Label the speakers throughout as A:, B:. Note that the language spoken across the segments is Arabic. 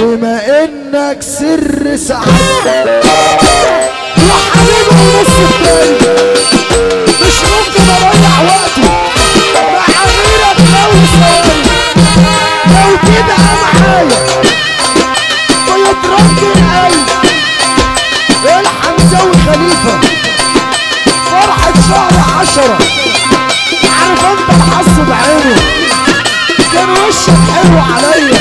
A: بما انك سر سعادتي يا حبيبي ونص التاني مش ممكن اضيع وقتي مع غيرك لو ثواني لو تبقى معايا ويترد القلب الحمزاوي خليفة فرحة شهر 10 عارف انت الحظ بعينه كان وشك حلو عليا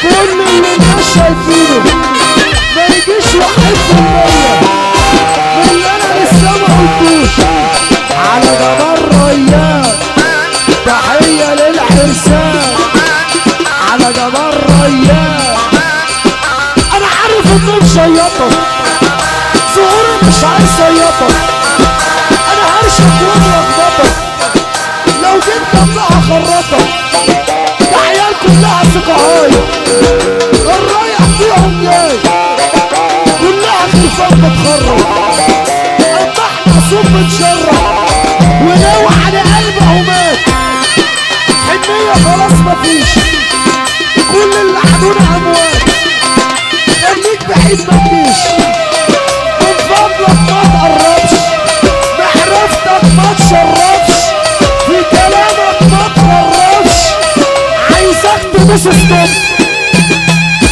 A: كل اللي الناس شايفينه ما يجيش 1% من اللي انا لسه ما قلتوش على جمال ريان تحية للعرسان على جمال ريان انا عارف انه مشيطك ظهوري مش عايز صيطك انا هرشك واخبطك لو جيت جنبها هخرطك العيال كلها سقعايه الرايح فيهم جاي كلها خلفان بتخرج اما احنا صوب بنشرح ولو على قلبه مات حنية خلاص مفيش كل اللي حدونا اموات خليك بعيد ما تجيش من فضلك ما تقربش محرفتك ما تشربش في كلامك ما تخربش عايزك تدوس ستوب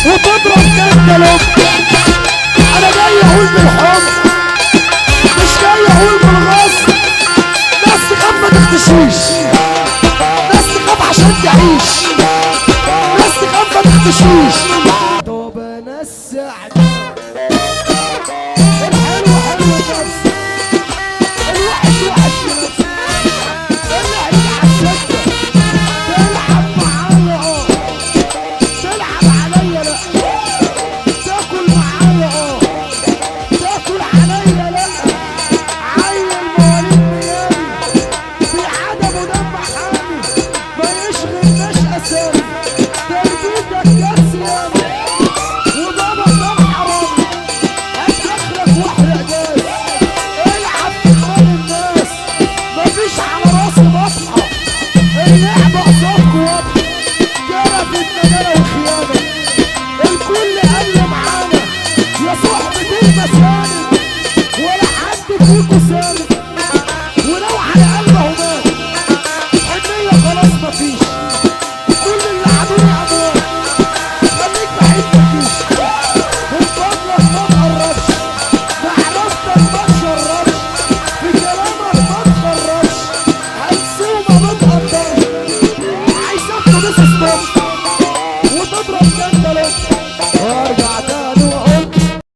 A: وتضرب كلام انا جاي اقول بالحب مش جاي اقول بالغصب ناس تخاف ما تختشيش ناس تخاف عشان تعيش ناس تخاف ما تختشيش طب انا السعد